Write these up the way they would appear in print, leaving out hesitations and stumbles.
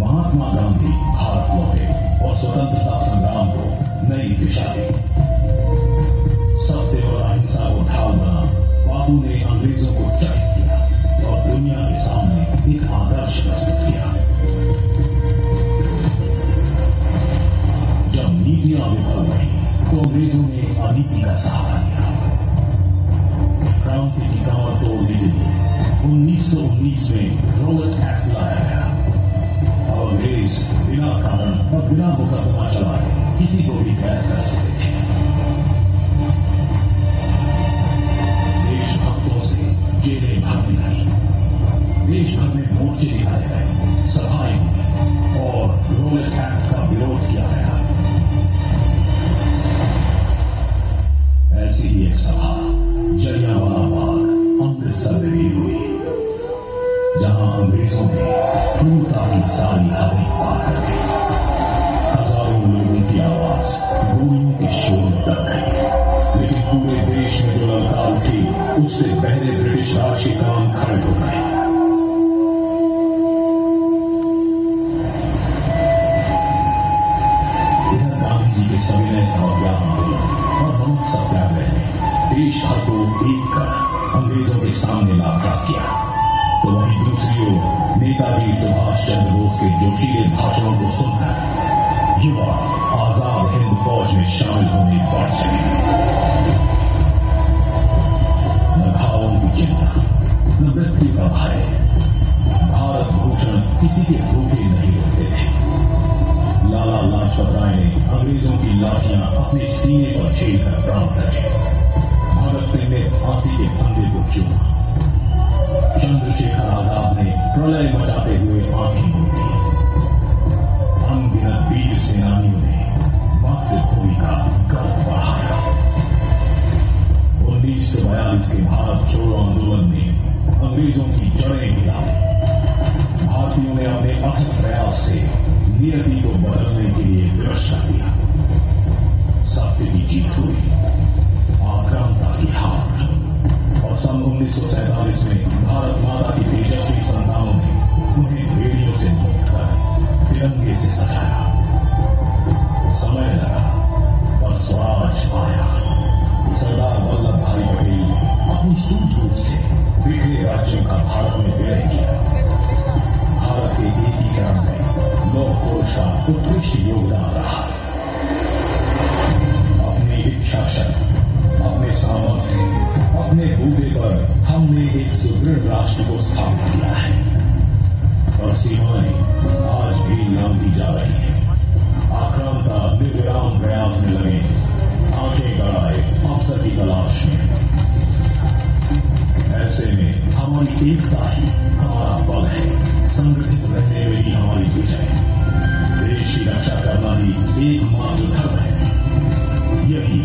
महात्मा गांधी भारत लौटे और स्वतंत्रता संग्राम को नई दिशा दी। सत्य और अहिंसा को ढाल बना बापू ने अंग्रेजों को चकित किया और दुनिया के सामने एक आदर्श प्रस्तुत किया। जब नीतियां विफल रही तो अंग्रेजों ने अनीति का सहारा लिया। क्रांति की कमर तोड़ने के लिए 1919 में रॉलेट एक्ट लाया गया। अब अंग्रेज बिना कारण और बिना मुकदमा चलाए किसी को भी कैद कर सकते थे। देशभक्तों से जेलें भरने लगी, देश भर में मोर्चे दिखाए गए, सभाएं हुई और रॉलेट एक्ट का विरोध किया गया। ऐसी ही एक सभा जलियांवाला बाग अमृतसर में भी हुई, जहां अंग्रेजों ने क्रूरता की सारी हदें पार कर दी। हजारों लोगों की आवाज गोलियों के शोर में दब गई, लेकिन पूरे देश में जो ललकार उठी उससे पहले ब्रिटिश राज के काम खड़े हो गए। इधर गांधी जी के सविनय और ज्ञान आंदोलन और नमक सत्याग्रह ने देश भर को एक कर अंग्रेजों के सामने ला खड़ा किया, तो वहीं दूसरी ओर नेताजी सुभाष चंद्र बोस के जोशीले भाषणों को सुनकर युवा आजाद हिंद फौज में शामिल होने बढ़ चले। न भावों की चिंता, न मृत्यु का भय, भारत भूषण किसी के भूखे नहीं होते थे। लाला लाजपत राय ने अंग्रेजों की लाठियां अपने सीने पर झेलकर प्राण रखे। भगत सिंह ने फांसी के फंदे को चूमा। चंद्रशेखर आजाद ने प्रलय मचाते हुए आंखें मूंदी। अनगिनत वीर सेनानियों ने मातृभूमि का गर्व बढ़ाया। 1942 के भारत छोड़ो आंदोलन ने अंग्रेजों की जड़ें गिराई। भारतीयों ने अपने अथक प्रयास से नियति को बदलने के लिए विवश कर दिया। सत्य की जीत हुई, आक्रामकता की हार, और सन 1947 में भारत माता की तेजस्वी संतानों ने उन्हें भेड़ियों से मुक्त कर तिरंगे से सजाया। समय लगा पर स्वराज पाया। सरदार वल्लभ भाई पटेल ने अपनी सूझबूझ से बिखरे राज्यों का भारत में विलय किया। भारत के एकीकरण में लौह पुरुष का उत्कृष्ट योगदान रहा। अपनी इच्छा शक्ति, अपने सामर्थ्य, अपने बूते पर हमने एक सुदृढ़ राष्ट्र को स्थापित किया है, और सीमाएं आज भी लंबी जा रही है। आक्रामकता निर्विराम प्रयास में लगे, आंखें गड़ाए अवसर की तलाश में। ऐसे में हमारी एकता ही हमारा बल है। संगठित रहने में ही हमारी विजय। देश की रक्षा करना ही एकमात्र धर्म है, यही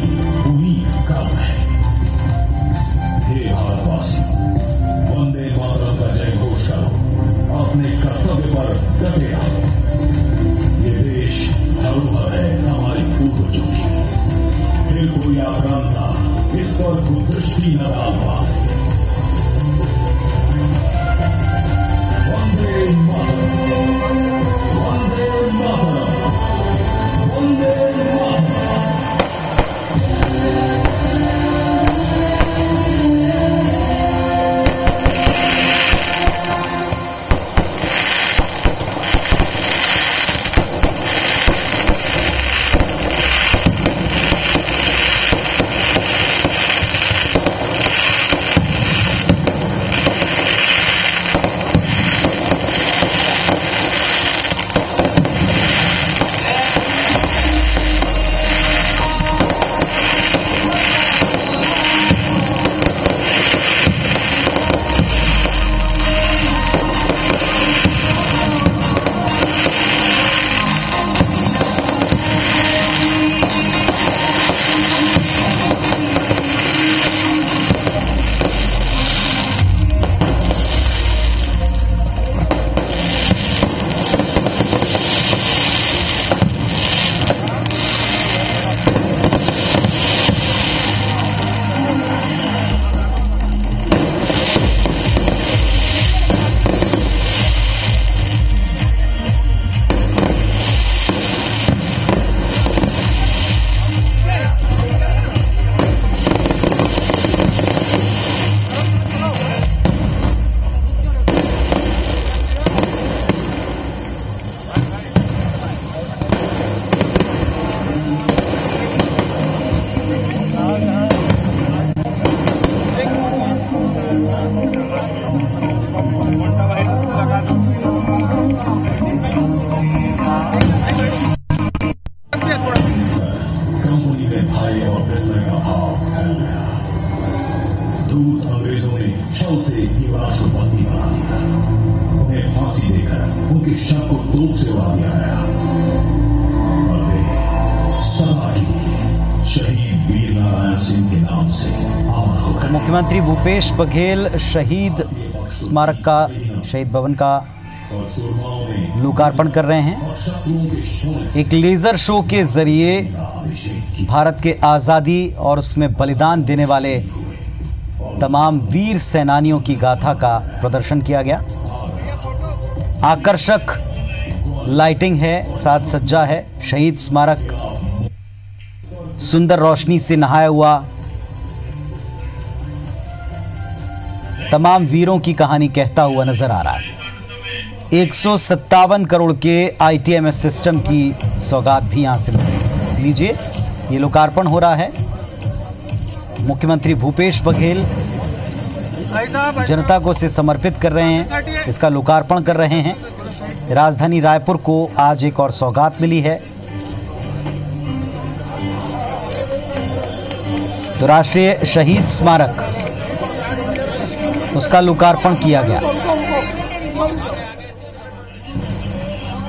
उम्मीद कर्म है। हे भारतवासी, वंदे मातरम का जय घोष करो, अपने कर्तव्य पर डटे रहो। ये देश धरोहर है हमारी पूर्वजों की। फिर कोई आक्रांता इस पर कुदृष्टि न डाल पाए। वंदे मातरम, वंदे मातरम, वंदे मातरम। अंग्रेजों ने छल से युवराज को बंदी बना लिया। उन्हें फांसी देकर उनके शव को तोप से उड़ा दिया गया और वे सदा के लिए शहीद वीर नारायण सिंह के नाम से अमर हो गए। मुख्यमंत्री भूपेश बघेल शहीद स्मारक का, शहीद भवन का लोकार्पण कर रहे हैं। एक लेजर शो के जरिए भारत के आज़ादी और उसमें बलिदान देने वाले तमाम वीर सेनानियों की गाथा का प्रदर्शन किया गया। आकर्षक लाइटिंग है, साज सज्जा है। शहीद स्मारक सुंदर रोशनी से नहाया हुआ तमाम वीरों की कहानी कहता हुआ नजर आ रहा है। 157 करोड़ के ITMS सिस्टम की सौगात भी यहां से लीजिए। ये लोकार्पण हो रहा है। मुख्यमंत्री भूपेश बघेल जनता को इसे समर्पित कर रहे हैं, इसका लोकार्पण कर रहे हैं। राजधानी रायपुर को आज एक और सौगात मिली है। तो राष्ट्रीय शहीद स्मारक, उसका लोकार्पण किया गया।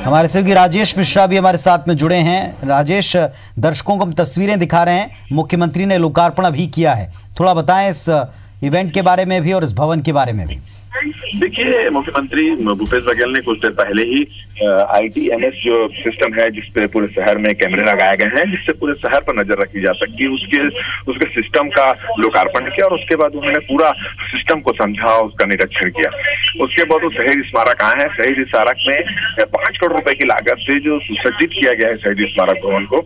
हमारे सहयोगी राजेश मिश्रा भी हमारे साथ में जुड़े हैं। राजेश, दर्शकों को हम तस्वीरें दिखा रहे हैं, मुख्यमंत्री ने लोकार्पण अभी किया है, थोड़ा बताएं इस इवेंट के बारे में भी और इस भवन के बारे में भी। देखिए, मुख्यमंत्री भूपेश बघेल ने कुछ देर पहले ही ITMS जो सिस्टम है जिसपे पूरे शहर में कैमरे लगाए गए हैं, जिससे पूरे शहर पर नजर रखी जा सकती है, उसके सिस्टम का लोकार्पण किया और उसके बाद उन्होंने पूरा सिस्टम को समझा, उसका निरीक्षण किया। उसके बाद वो शहीद स्मारक आए हैं। शहीद स्मारक में 5 करोड़ रुपए की लागत से जो सुसज्जित किया गया है शहीद स्मारक भवन को,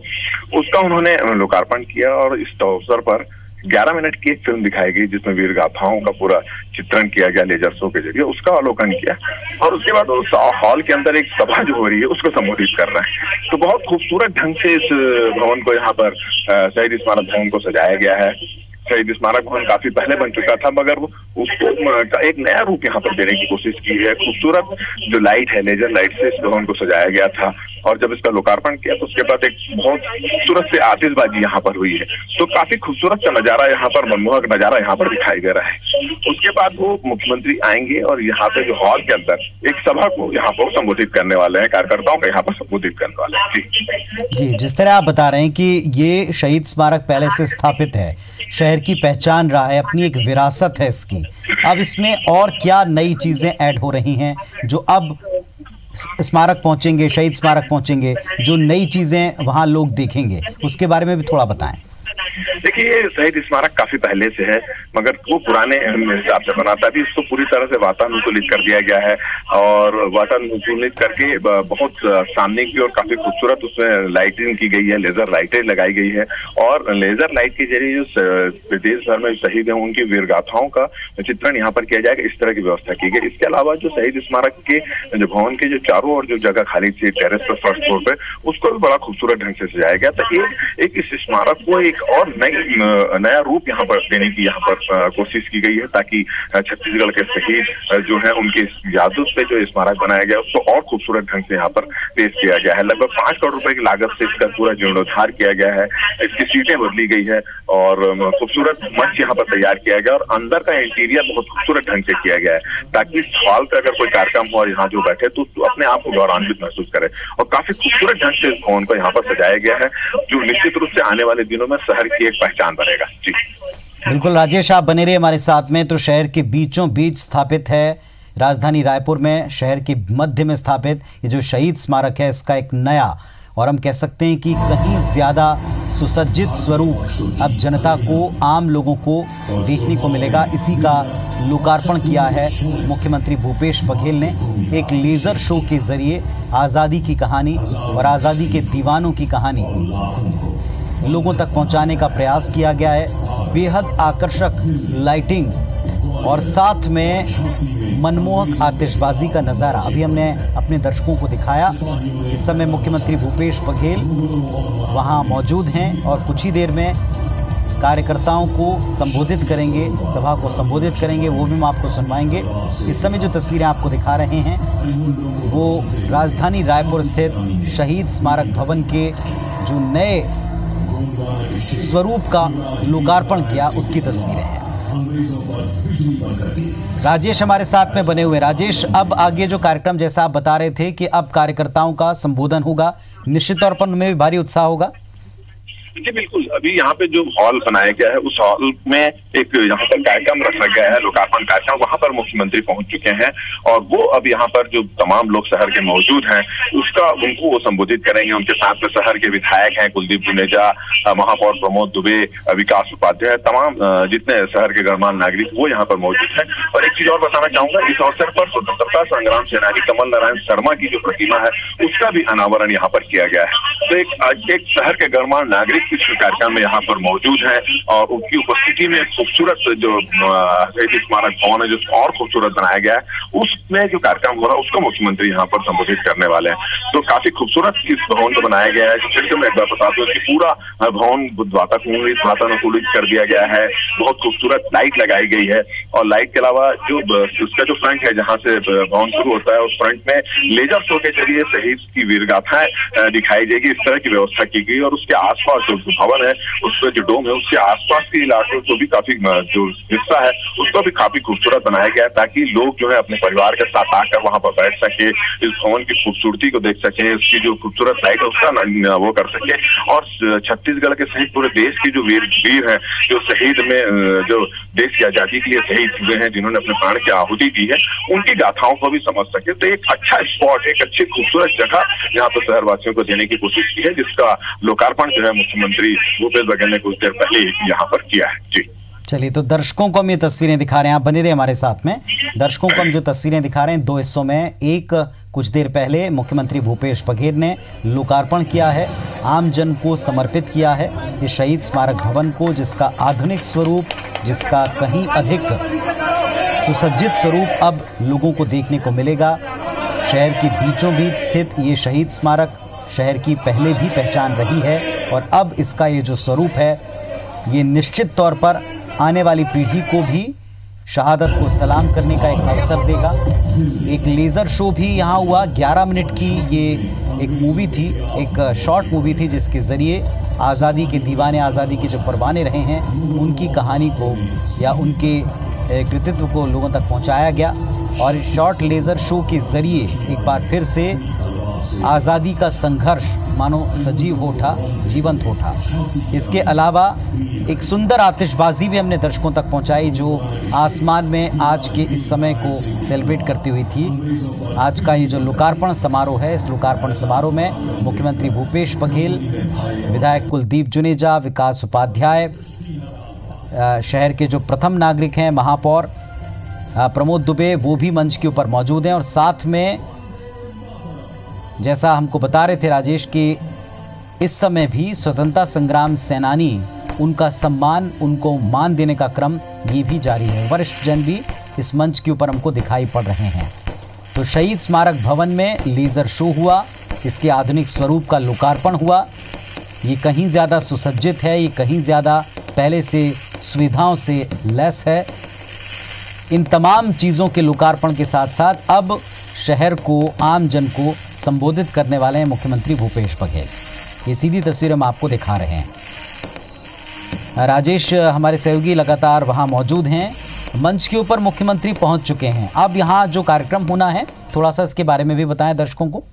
उसका उन्होंने लोकार्पण किया और इस अवसर पर 11 मिनट की एक फिल्म दिखाई गई जिसमें वीर गाथाओं का पूरा चित्रण किया गया लेजर शो के जरिए, उसका अवलोकन किया और उसके बाद उस हॉल के अंदर एक सभा जो हो रही है उसको संबोधित कर रहे हैं। तो बहुत खूबसूरत ढंग से इस भवन को, यहाँ पर शहीद स्मारक भवन को सजाया गया है। शहीद स्मारक भवन काफी पहले बन चुका था, मगर उसको एक नया रूप यहाँ पर देने की कोशिश की है। खूबसूरत जो लाइट है, लेजर लाइट से इस भवन को सजाया गया था और जब इसका लोकार्पण किया तो उसके बाद एक बहुत खूबसूरत से आतिशबाजी यहाँ पर हुई है। तो काफी खूबसूरत सा नजारा यहाँ पर, मनमोहक नजारा यहाँ पर दिखाई दे रहा है। उसके बाद वो मुख्यमंत्री आएंगे और यहाँ पे जो हॉल के अंदर एक सभा को यहाँ पर संबोधित करने वाले हैं, कार्यकर्ताओं को यहाँ पर संबोधित करने वाले हैं। जी, जिस तरह आप बता रहे हैं कि ये शहीद स्मारक पहले से स्थापित है, शहर की पहचान रहा है, अपनी एक विरासत है इसकी। अब इसमें और क्या नई चीजें ऐड हो रही हैं जो अब स्मारक पहुंचेंगे, शहीद स्मारक पहुंचेंगे, जो नई चीजें वहां लोग देखेंगे, उसके बारे में भी थोड़ा बताएं। देखिए, शहीद स्मारक काफी पहले से है, मगर वो पुराने हिसाब से बना था। अभी इसको पूरी तरह से वातानुकूलित कर दिया गया है और वातानुकूलित करके बहुत सामने की और काफी खूबसूरत उसमें लाइटिंग की गई है, लेजर लाइटें लगाई गई है और लेजर लाइट के जरिए जो देश भर में शहीद है उनकी वीर गाथाओं का चित्रण यहाँ पर किया जाएगा, इस तरह की व्यवस्था की गई। इसके अलावा जो शहीद स्मारक के जो भवन के जो चारों ओर जो जगह खाली थी टेरेस पर, फर्स्ट फ्लोर पे, उसको भी बड़ा खूबसूरत ढंग से सजाया गया। तो एक इस स्मारक को एक और नया रूप यहाँ पर देने की यहाँ पर कोशिश की गई है, ताकि छत्तीसगढ़ के शहीद जो है उनके यादों पे जो स्मारक बनाया गया उसको और खूबसूरत ढंग से यहाँ पर पेश किया गया है। लगभग 5 करोड़ रुपए की लागत से इसका पूरा जीर्णोद्धार किया गया है, इसकी सीटें बदली गई है और खूबसूरत मंच यहाँ पर तैयार किया गया और अंदर का इंटीरियर बहुत खूबसूरत ढंग से किया गया है, ताकि इस हॉल पे अगर कोई कार्यक्रम हो और यहाँ जो बैठे तो अपने आप को गौरवान्वित महसूस करे। और काफी खूबसूरत ढंग से इस भवन को यहाँ पर सजाया गया है, जो निश्चित रूप से आने वाले दिनों में शहर की एक पहचान बनेगा। जी बिल्कुल राजेश, आप बने रहिए हमारे साथ में। तो शहर के बीचों बीच स्थापित है, राजधानी रायपुर में शहर के मध्य में स्थापित ये जो शहीद स्मारक है, इसका एक नया और हम कह सकते हैं कि कहीं ज़्यादा सुसज्जित स्वरूप अब जनता को, आम लोगों को देखने को मिलेगा। इसी का लोकार्पण किया है मुख्यमंत्री भूपेश बघेल ने। एक लेज़र शो के ज़रिए आज़ादी की कहानी और आज़ादी के दीवानों की कहानी लोगों तक पहुंचाने का प्रयास किया गया है। बेहद आकर्षक लाइटिंग और साथ में मनमोहक आतिशबाजी का नज़ारा अभी हमने अपने दर्शकों को दिखाया। इस समय मुख्यमंत्री भूपेश बघेल वहां मौजूद हैं और कुछ ही देर में कार्यकर्ताओं को संबोधित करेंगे, सभा को संबोधित करेंगे, वो भी हम आपको सुनवाएंगे। इस समय जो तस्वीरें आपको दिखा रहे हैं वो राजधानी रायपुर स्थित शहीद स्मारक भवन के जो नए स्वरूप का लोकार्पण किया उसकी तस्वीरें हैं। अंग्रेजों पर बिजली बंद कर दी। राजेश हमारे साथ में बने हुए। राजेश, अब आगे जो कार्यक्रम, जैसा आप बता रहे थे कि अब कार्यकर्ताओं का संबोधन होगा, निश्चित तौर पर उनमें भी भारी उत्साह होगा। जी बिल्कुल, अभी यहाँ पे जो हॉल बनाया गया है उस हॉल में एक यहाँ पर कार्यक्रम रखा गया है, लोकार्पण कार्यक्रम। वहां पर मुख्यमंत्री पहुंच चुके हैं और वो अब यहाँ पर जो तमाम लोग शहर के मौजूद हैं उसका उनको वो संबोधित करेंगे। उनके साथ में शहर के विधायक हैं, कुलदीप जुनेजा, महापौर प्रमोद दुबे, विकास उपाध्याय, तमाम जितने शहर के गणमान्य नागरिक वो यहाँ पर मौजूद हैं। और एक चीज और बताना चाहूंगा, इस अवसर पर स्वतंत्रता संग्राम सेनानी कमल नारायण शर्मा की जो प्रतिमा है उसका भी अनावरण यहाँ पर किया गया है। तो एक शहर के गणमान्य नागरिक इस कार्यक्रम में यहाँ पर मौजूद है और उनकी उपस्थिति में खूबसूरत जो शहीद स्मारक भवन है जो और खूबसूरत बनाया गया है उसमें जो कार्यक्रम हो रहा है उसको मुख्यमंत्री यहाँ पर संबोधित करने वाले हैं। तो काफी खूबसूरत इस भवन को बनाया गया है। फिर मैं एक बार बता दूं कि पूरा भवन वातानुकूलित कर दिया गया है, बहुत खूबसूरत लाइट लगाई गई है और लाइट के अलावा जो उसका जो फ्रंट है जहाँ से भवन शुरू होता है उस फ्रंट में लेजर शो के जरिए शहीद की वीरगाथाएं दिखाई जाएगी, इस तरह की व्यवस्था की गई। और उसके आसपास जो भवन है उसका जो डोम है उसके आसपास के इलाके को भी काफी जो हिस्सा है उसको भी काफी खूबसूरत बनाया गया है ताकि लोग जो है अपने परिवार के साथ आकर वहां पर बैठ सके, इस भवन की खूबसूरती को देख सके, उसकी जो खूबसूरत लाइट है उसका वो कर सके। और छत्तीसगढ़ के सहित पूरे देश की जो वीर हैं जो शहीद में जो देश की आजादी के लिए शहीद हुए हैं, जिन्होंने अपने प्राण की आहुति दी है, उनकी गाथाओं को भी समझ सके। तो एक अच्छा स्पॉट, एक अच्छी खूबसूरत जगह यहाँ पर शहरवासियों को देने की कोशिश की है, जिसका लोकार्पण जो है मुख्यमंत्री भूपेश बघेल ने कुछ देर पहले यहाँ पर किया है। जी चलिए, तो दर्शकों को हम ये तस्वीरें दिखा रहे हैं, आप बने रहे हमारे साथ में। दर्शकों को हम जो तस्वीरें दिखा रहे हैं दो हिस्सों में, एक कुछ देर पहले मुख्यमंत्री भूपेश बघेल ने लोकार्पण किया है, आम जन को समर्पित किया है इस शहीद स्मारक भवन को, जिसका आधुनिक स्वरूप, जिसका कहीं अधिक सुसज्जित स्वरूप अब लोगों को देखने को मिलेगा। शहर के बीचों बीच स्थित ये शहीद स्मारक शहर की पहले भी पहचान रही है और अब इसका ये जो स्वरूप है ये निश्चित तौर पर आने वाली पीढ़ी को भी शहादत को सलाम करने का एक अवसर देगा। एक लेज़र शो भी यहाँ हुआ, 11 मिनट की ये एक मूवी थी, एक शॉर्ट मूवी थी, जिसके ज़रिए आज़ादी के दीवाने, आज़ादी के जो परवाने रहे हैं उनकी कहानी को या उनके कृतित्व को लोगों तक पहुँचाया गया। और इस शॉर्ट लेज़र शो के ज़रिए एक बार फिर से आज़ादी का संघर्ष मानो सजीव हो उठा, जीवंत हो उठा। इसके अलावा एक सुंदर आतिशबाजी भी हमने दर्शकों तक पहुंचाई जो आसमान में आज के इस समय को सेलिब्रेट करती हुई थी। आज का ये जो लोकार्पण समारोह है, इस लोकार्पण समारोह में मुख्यमंत्री भूपेश बघेल, विधायक कुलदीप जुनेजा, विकास उपाध्याय, शहर के जो प्रथम नागरिक हैं महापौर प्रमोद दुबे, वो भी मंच के ऊपर मौजूद हैं। और साथ में जैसा हमको बता रहे थे राजेश कि इस समय भी स्वतंत्रता संग्राम सेनानी, उनका सम्मान, उनको मान देने का क्रम ये भी जारी है। वरिष्ठ जन भी इस मंच के ऊपर हमको दिखाई पड़ रहे हैं। तो शहीद स्मारक भवन में लेज़र शो हुआ, इसके आधुनिक स्वरूप का लोकार्पण हुआ। ये कहीं ज़्यादा सुसज्जित है, ये कहीं ज़्यादा पहले से सुविधाओं से लैस है। इन तमाम चीज़ों के लोकार्पण के साथ साथ अब शहर को, आम जन को संबोधित करने वाले हैं मुख्यमंत्री भूपेश बघेल। ये सीधी तस्वीर हम आपको दिखा रहे हैं। राजेश हमारे सहयोगी लगातार वहां मौजूद हैं, मंच के ऊपर मुख्यमंत्री पहुंच चुके हैं। अब यहां जो कार्यक्रम होना है थोड़ा सा इसके बारे में भी बताएं दर्शकों को।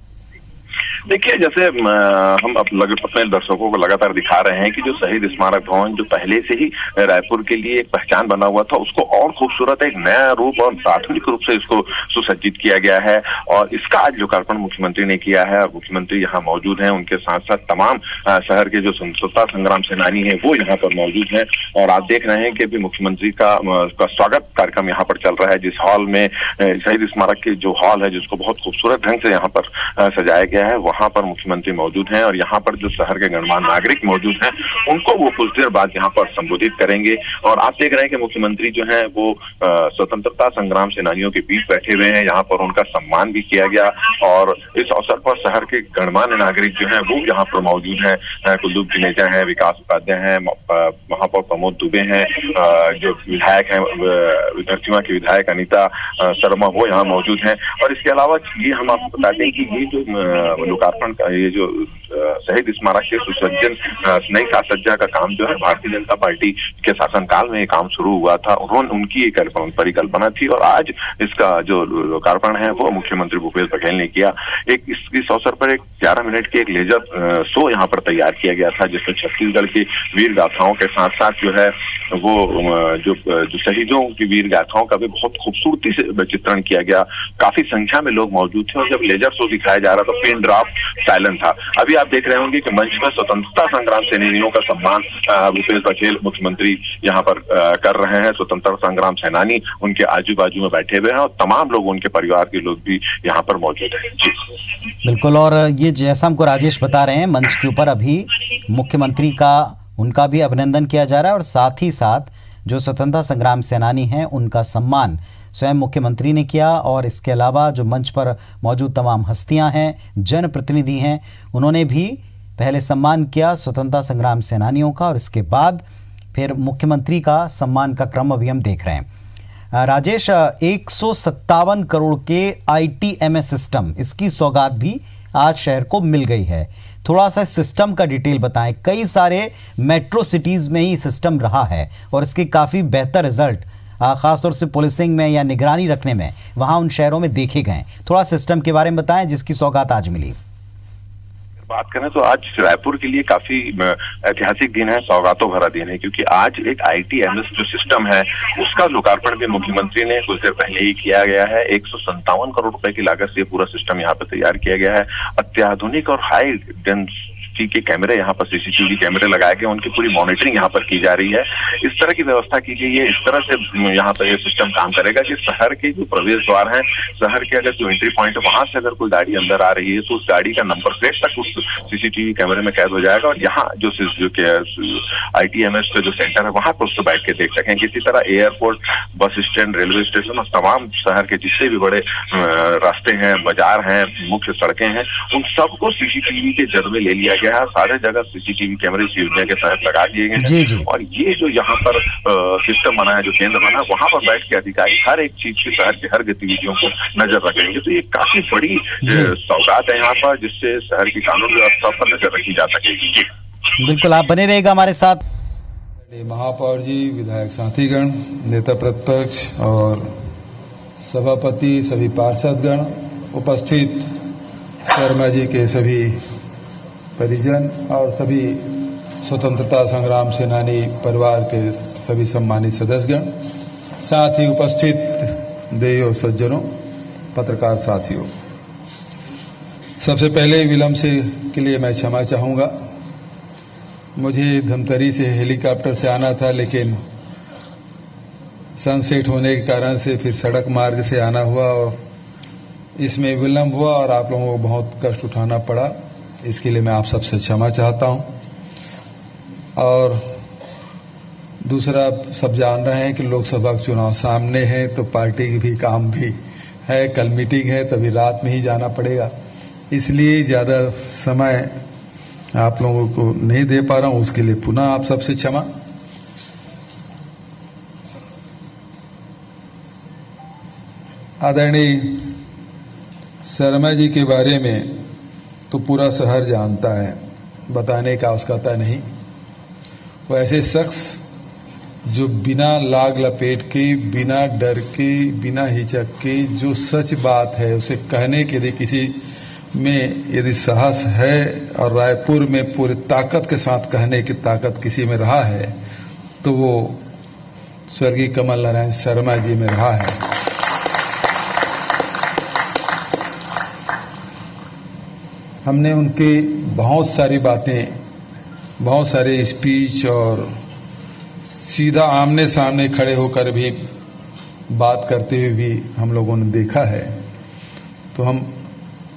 देखिए, जैसे हम अपने दर्शकों को लगातार दिखा रहे हैं कि जो शहीद स्मारक भवन जो पहले से ही रायपुर के लिए एक पहचान बना हुआ था, उसको और खूबसूरत, एक नया रूप और आधुनिक रूप से इसको सुसज्जित किया गया है और इसका आज लोकार्पण मुख्यमंत्री ने किया है। और मुख्यमंत्री यहाँ मौजूद हैं, उनके साथ साथ तमाम शहर के जो स्वतंत्रता संग्राम सेनानी है वो यहाँ पर मौजूद हैं। और आप देख रहे हैं कि अभी मुख्यमंत्री का स्वागत कार्यक्रम यहाँ पर चल रहा है, जिस हॉल में शहीद स्मारक के जो हॉल है जिसको बहुत खूबसूरत ढंग से यहाँ पर सजाया गया है, वहां पर मुख्यमंत्री मौजूद हैं। और यहाँ पर जो शहर के गणमान्य नागरिक मौजूद हैं उनको वो कुछ देर बाद यहाँ पर संबोधित करेंगे। और आप देख रहे हैं कि मुख्यमंत्री जो है वो स्वतंत्रता संग्राम सेनानियों के बीच बैठे हुए हैं, यहाँ पर उनका सम्मान भी किया गया। और इस अवसर पर शहर के गणमान्य नागरिक जो है वो यहाँ पर मौजूद हैं, कुलदीप जुनेजा हैं, विकास उपाध्याय हैं, महापौर प्रमोद दुबे हैं, जो विधायक हैं विधार्थियों की विधायक अनीता शर्मा वो यहाँ मौजूद हैं। और इसके अलावा ये हम आपको बता दें कि ये जो लोकार्पण का, ये जो शहीद स्मारक के सुसज्जन नई साज सज्जा का काम जो है भारतीय जनता पार्टी के शासनकाल में ये काम शुरू हुआ था। उनकी एक परिकल्पना थी और आज इसका जो लोकार्पण है वो मुख्यमंत्री भूपेश बघेल ने किया। इस अवसर पर एक 11 मिनट के एक लेजर शो यहाँ पर तैयार किया गया था, जिसमें छत्तीसगढ़ की वीर गाथाओं के साथ साथ जो है वो जो शहीदों की वीर गाथाओं का भी बहुत खूबसूरती से चित्रण किया गया। काफी संख्या में लोग मौजूद थे और जब लेजर शो दिखाया जा रहा था पिन ड्रॉप साइलेंट था। अभी आप देख रहे होंगे कि मंच में स्वतंत्रता संग्राम सेनानियों का सम्मान भूपेश बघेल मुख्यमंत्री यहाँ पर कर रहे हैं। स्वतंत्रता संग्राम सेनानी उनके आजू बाजू में बैठे हुए हैं और तमाम लोग, उनके परिवार के लोग भी यहाँ पर मौजूद हैं। जी बिल्कुल, और ये जैसा हमको राजेश बता रहे हैं, मंच के ऊपर अभी मुख्यमंत्री का उनका भी अभिनंदन किया जा रहा है और साथ ही साथ जो स्वतंत्रता संग्राम सेनानी हैं उनका सम्मान स्वयं मुख्यमंत्री ने किया। और इसके अलावा जो मंच पर मौजूद तमाम हस्तियां हैं, जनप्रतिनिधि हैं, उन्होंने भी पहले सम्मान किया स्वतंत्रता संग्राम सेनानियों का और इसके बाद फिर मुख्यमंत्री का सम्मान का क्रम अभी हम देख रहे हैं। राजेश, 157 करोड़ के ITMS सिस्टम, इसकी सौगात भी आज शहर को मिल गई है। थोड़ा सा सिस्टम का डिटेल बताएं। कई सारे मेट्रो सिटीज़ में ही सिस्टम रहा है और इसके काफ़ी बेहतर रिजल्ट खासतौर से पुलिसिंग में या निगरानी रखने में वहाँ उन शहरों में देखे गए। थोड़ा सिस्टम के बारे में बताएं जिसकी सौगात आज मिली। बात करें तो आज रायपुर के लिए काफी ऐतिहासिक दिन है, सौगातों भरा दिन है, क्योंकि आज एक ITMS जो सिस्टम है उसका लोकार्पण भी मुख्यमंत्री ने कुछ देर पहले ही किया गया है। 157 करोड़ रुपए की लागत से पूरा सिस्टम यहाँ पर तैयार किया गया है। अत्याधुनिक और हाई डेंसिटी के कैमरे यहाँ पर, CCTV कैमरे लगाए गए, उनकी पूरी मॉनिटरिंग यहाँ पर की जा रही है। इस तरह की व्यवस्था की गई है। इस तरह से यहाँ पर ये सिस्टम काम करेगा कि शहर के जो प्रवेश द्वार हैं, शहर के अगर जो एंट्री पॉइंट है, वहां से अगर कोई गाड़ी अंदर आ रही है तो उस गाड़ी का नंबर प्लेट तक उस CCTV कैमरे में कैद हो जाएगा और यहाँ जो ITMS का जो सेंटर है वहां पर उसको बैठ के देख सकेंगे। इसी तरह airport, bus stand, railway station और तमाम शहर के जितने भी बड़े रास्ते हैं, बाजार हैं, मुख्य सड़कें हैं, उन सबको CCTV के जद में ले लिया गया है। सारे जगह CCTV कैमरे इस योजना के तहत लगा दिए गए हैं और ये जो यहाँ पर सिस्टम बना है, जो केंद्र बना है, वहां पर बैठ के अधिकारी हर एक चीज की, शहर की हर गतिविधियों को नजर रखेंगे। तो ये काफी बड़ी सौगात है यहाँ पर, जिससे शहर की कानून व्यवस्था पर नजर रखी जा सकेगी। बिल्कुल, आप बने रहेगा हमारे साथ। महापौर जी, विधायक साथीगण, नेता प्रतिपक्ष और सभापति, सभी पार्षदगण, उपस्थित शर्मा जी के सभी परिजन और सभी स्वतंत्रता संग्राम सेनानी परिवार के सभी सम्मानित सदस्यगण, साथ ही उपस्थित देवियों, सज्जनों, पत्रकार साथियों, सबसे पहले विलंब से के लिए मैं क्षमा चाहूँगा। मुझे धमतरी से हेलीकॉप्टर से आना था, लेकिन सनसेट होने के कारण से फिर सड़क मार्ग से आना हुआ और इसमें विलंब हुआ और आप लोगों को बहुत कष्ट उठाना पड़ा। इसके लिए मैं आप सबसे क्षमा चाहता हूं। और दूसरा, सब जान रहे हैं कि लोकसभा चुनाव सामने है, तो पार्टी की भी काम भी है। कल मीटिंग है, तभी रात में ही जाना पड़ेगा, इसलिए ज़्यादा समय आप लोगों को नहीं दे पा रहा हूं। उसके लिए पुनः आप सबसे क्षमा। आदरणीय शर्मा जी के बारे में तो पूरा शहर जानता है, बताने का आवश्यकता नहीं। वो ऐसे शख्स जो बिना लाग लपेट के, बिना डर के, बिना हिचक के, जो सच बात है उसे कहने के लिए किसी में यदि साहस है और रायपुर में पूरी ताकत के साथ कहने की ताकत किसी में रहा है तो वो स्वर्गीय कमल नारायण शर्मा जी में रहा है। हमने उनके बहुत सारी बातें, बहुत सारे स्पीच और सीधा आमने सामने खड़े होकर भी बात करते हुए भी हम लोगों ने देखा है। तो हम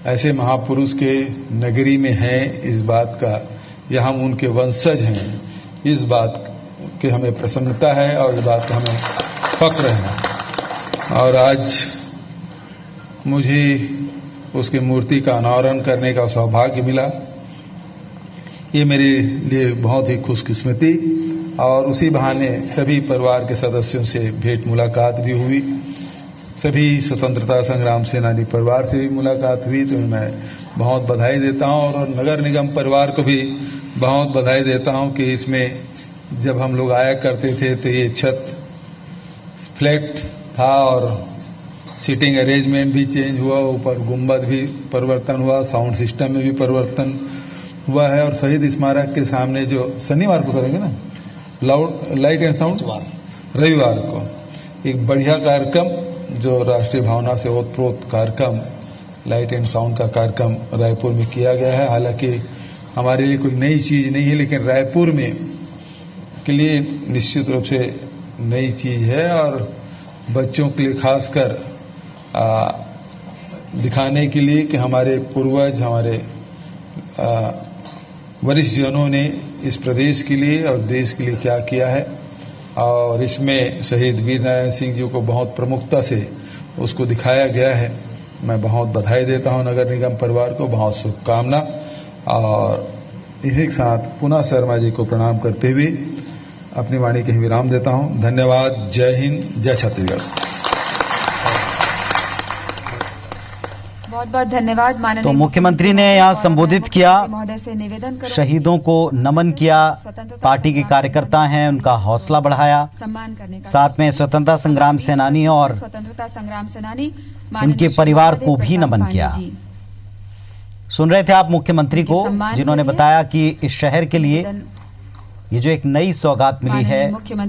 ऐसे महापुरुष के नगरी में हैं, इस बात का, या हम उनके वंशज हैं, इस बात की हमें प्रसन्नता है और इस बात का हमें फक्र है। और आज मुझे उसकी मूर्ति का अनावरण करने का सौभाग्य मिला। ये मेरे लिए बहुत ही खुशकिस्मती, और उसी बहाने सभी परिवार के सदस्यों से भेंट मुलाकात भी हुई। सभी स्वतंत्रता संग्राम सेनानी परिवार से भी मुलाकात हुई, तो मैं बहुत बधाई देता हूं और नगर निगम परिवार को भी बहुत बधाई देता हूं कि इसमें जब हम लोग आया करते थे तो ये छत फ्लैट था और सीटिंग अरेंजमेंट भी चेंज हुआ, ऊपर गुंबद भी परिवर्तन हुआ, साउंड सिस्टम में भी परिवर्तन हुआ है। और शहीद स्मारक के सामने जो शनिवार को करेंगे ना लाइट एंड साउंड, रविवार को एक बढ़िया कार्यक्रम जो राष्ट्रीय भावना से ओतप्रोत कार्यक्रम लाइट एंड साउंड का कार्यक्रम रायपुर में किया गया है। हालांकि हमारे लिए कोई नई चीज नहीं है, लेकिन रायपुर में के लिए निश्चित रूप से नई चीज है और बच्चों के लिए खासकर दिखाने के लिए कि हमारे पूर्वज, हमारे वरिष्ठ जनों ने इस प्रदेश के लिए और देश के लिए क्या किया है। और इसमें शहीद वीर नारायण सिंह जी को बहुत प्रमुखता से उसको दिखाया गया है। मैं बहुत बधाई देता हूं नगर निगम परिवार को, बहुत शुभकामना। और इसी के साथ पुनः शर्मा जी को प्रणाम करते हुए अपनी वाणी के विराम देता हूं। धन्यवाद। जय हिंद, जय छत्तीसगढ़। बहुत बहुत धन्यवाद माननीय। तो मुख्यमंत्री ने यहाँ संबोधित किया, महोदय से निवेदन करूं, शहीदों को नमन किया, पार्टी के कार्यकर्ता हैं उनका हौसला बढ़ाया, सम्मान करने का साथ में स्वतंत्रता संग्राम सेनानी और स्वतंत्रता संग्राम सेनानी उनके परिवार को भी नमन किया। सुन रहे थे आप मुख्यमंत्री को, जिन्होंने बताया कि इस शहर के लिए ये जो एक नई सौगात मिली है,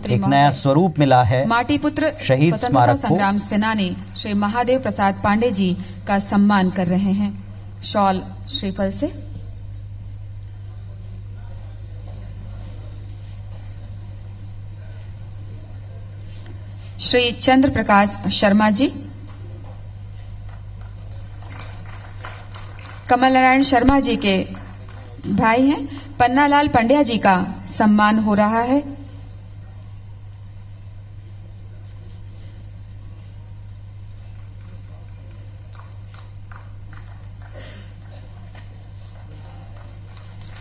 एक नया स्वरूप मिला है, माटी पुत्र शहीद स्मारक को संग्राम सेनानी श्री महादेव प्रसाद पांडे जी का सम्मान कर रहे हैं। शॉल श्रीफल से श्री चंद्र प्रकाश शर्मा जी, कमल नारायण शर्मा जी के भाई हैं, पन्नालाल पंड्या जी का सम्मान हो रहा है।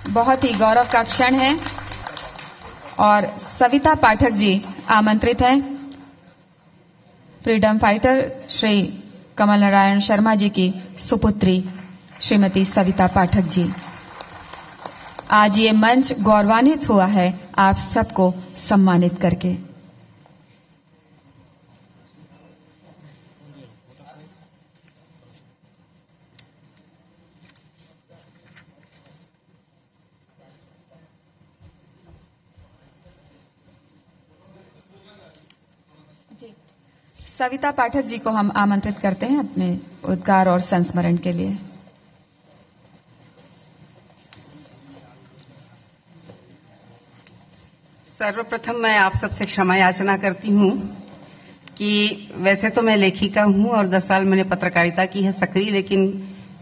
बहुत ही गौरव का क्षण है और सविता पाठक जी आमंत्रित हैं। फ्रीडम फाइटर श्री कमल नारायण शर्मा जी की सुपुत्री श्रीमती सविता पाठक जी। आज ये मंच गौरवान्वित हुआ है आप सबको सम्मानित करके। जी, सविता पाठक जी को हम आमंत्रित करते हैं अपने उद्गार और संस्मरण के लिए। सर्वप्रथम मैं आप सबसे क्षमा याचना करती हूँ कि वैसे तो मैं लेखिका हूँ और 10 साल मैंने पत्रकारिता की है सक्रिय, लेकिन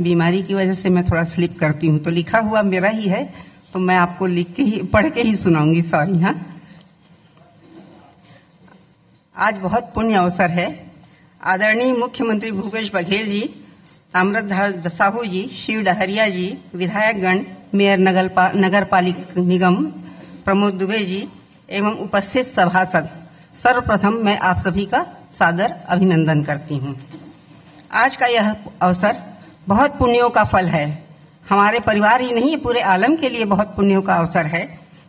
बीमारी की वजह से मैं थोड़ा स्लिप करती हूँ, तो लिखा हुआ मेरा ही है, तो मैं आपको लिख के ही पढ़ के ही सुनाऊंगी। सॉरी। हाँ, आज बहुत पुण्य अवसर है। आदरणीय मुख्यमंत्री भूपेश बघेल जी, ताम्रध्वज साहू जी, शिव डहरिया जी, विधायकगण, मेयर नगर पालिका निगम प्रमोद दुबे जी एवं उपस्थित सभासद, सर्वप्रथम मैं आप सभी का सादर अभिनंदन करती हूँ। आज का यह अवसर बहुत पुण्यों का फल है। हमारे परिवार ही नहीं, पूरे आलम के लिए बहुत पुण्यों का अवसर है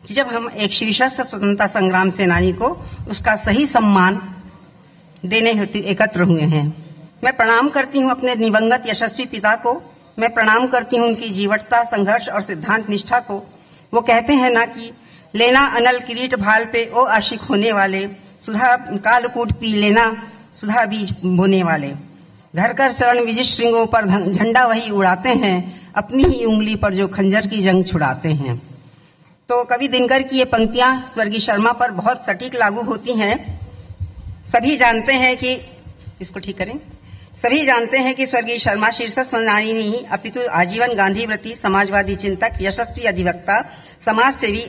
कि जब हम एक शीर्षस्थ स्वतंत्रता संग्राम सेनानी को उसका सही सम्मान देने हेतु एकत्र हुए हैं। मैं प्रणाम करती हूँ अपने दिवंगत यशस्वी पिता को। मैं प्रणाम करती हूँ उनकी जीवटता, संघर्ष और सिद्धांत निष्ठा को। वो कहते हैं ना कि लेना अनल किरीट भाल पे ओ आशिक होने वाले, सुधा कालकूट पी लेना सुधा बीज बोने वाले, घर कर चरण विजित श्रृंगों पर झंडा वही उड़ाते हैं, अपनी ही उंगली पर जो खंजर की जंग छुड़ाते हैं। तो कवि दिनकर की ये पंक्तियां स्वर्गीय शर्मा पर बहुत सटीक लागू होती हैं। सभी जानते हैं कि इसको ठीक करें। सभी जानते हैं कि स्वर्गीय शर्मा शीर्षक सेनानी नहीं अपितु आजीवन गांधी व्रती, समाजवादी चिंतक, यशस्वी अधिवक्ता, समाज सेवी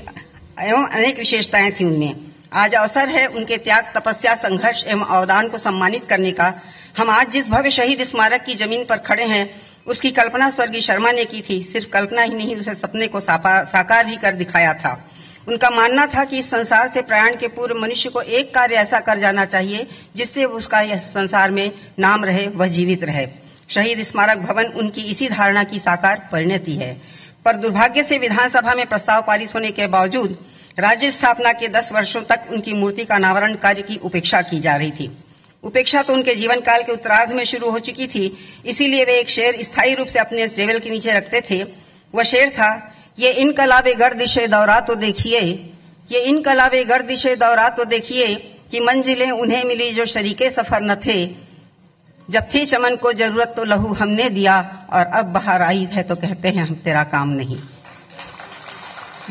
एवं अनेक विशेषताएं थी उनमें। आज अवसर है उनके त्याग, तपस्या, संघर्ष एवं अवदान को सम्मानित करने का। हम आज जिस भव्य शहीद स्मारक की जमीन पर खड़े हैं, उसकी कल्पना स्वर्गीय शर्मा ने की थी। सिर्फ कल्पना ही नहीं, उसे सपने को साकार भी कर दिखाया था। उनका मानना था कि इस संसार से प्रयाण के पूर्व मनुष्य को एक कार्य ऐसा कर जाना चाहिए जिससे उसका यह संसार में नाम रहे, वह जीवित रहे। शहीद स्मारक भवन उनकी इसी धारणा की साकार परिणति है। पर दुर्भाग्य से विधानसभा में प्रस्ताव पारित होने के बावजूद राज्य स्थापना के 10 वर्षों तक उनकी मूर्ति का अनावरण कार्य की उपेक्षा की जा रही थी। उपेक्षा तो उनके जीवन काल के उत्तरार्ध में शुरू हो चुकी थी, इसीलिए वे एक शेर स्थायी रूप से अपने टेबल के नीचे रखते थे। वह शेर था, ये इनकलाबे गर्दिशे दौरा तो देखिए, ये इनकलाबे गर्दिशे दौरा तो देखिए कि मंजिलें उन्हें मिली जो शरीके सफर न थे। जब थी चमन को जरूरत तो लहू हमने दिया, और अब बाहर आई है तो कहते हैं हम तेरा काम नहीं।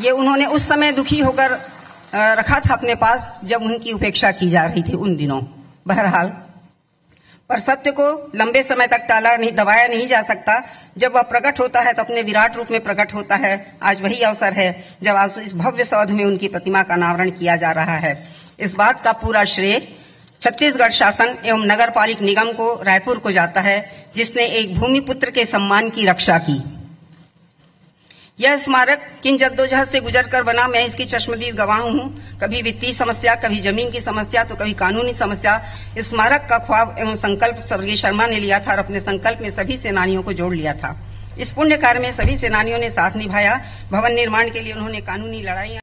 ये उन्होंने उस समय दुखी होकर रखा था अपने पास जब उनकी उपेक्षा की जा रही थी उन दिनों। बहरहाल, पर सत्य को लंबे समय तक दबाया नहीं जा सकता। जब वह प्रकट होता है तो अपने विराट रूप में प्रकट होता है। आज वही अवसर है जब आज इस भव्य सौध में उनकी प्रतिमा का अनावरण किया जा रहा है। इस बात का पूरा श्रेय छत्तीसगढ़ शासन एवं नगर पालिक निगम को, रायपुर को जाता है, जिसने एक भूमिपुत्र के सम्मान की रक्षा की। यह स्मारक किन जद्दोजहद से गुजरकर बना, मैं इसकी चश्मदीद गवाह हूं। कभी वित्तीय समस्या, कभी जमीन की समस्या, तो कभी कानूनी समस्या। इस स्मारक का ख्वाब एवं संकल्प स्वर्गीय शर्मा ने लिया था और अपने संकल्प में सभी सेनानियों को जोड़ लिया था। इस पुण्य कार्य में सभी सेनानियों ने साथ निभाया। भवन निर्माण के लिए उन्होंने कानूनी लड़ाई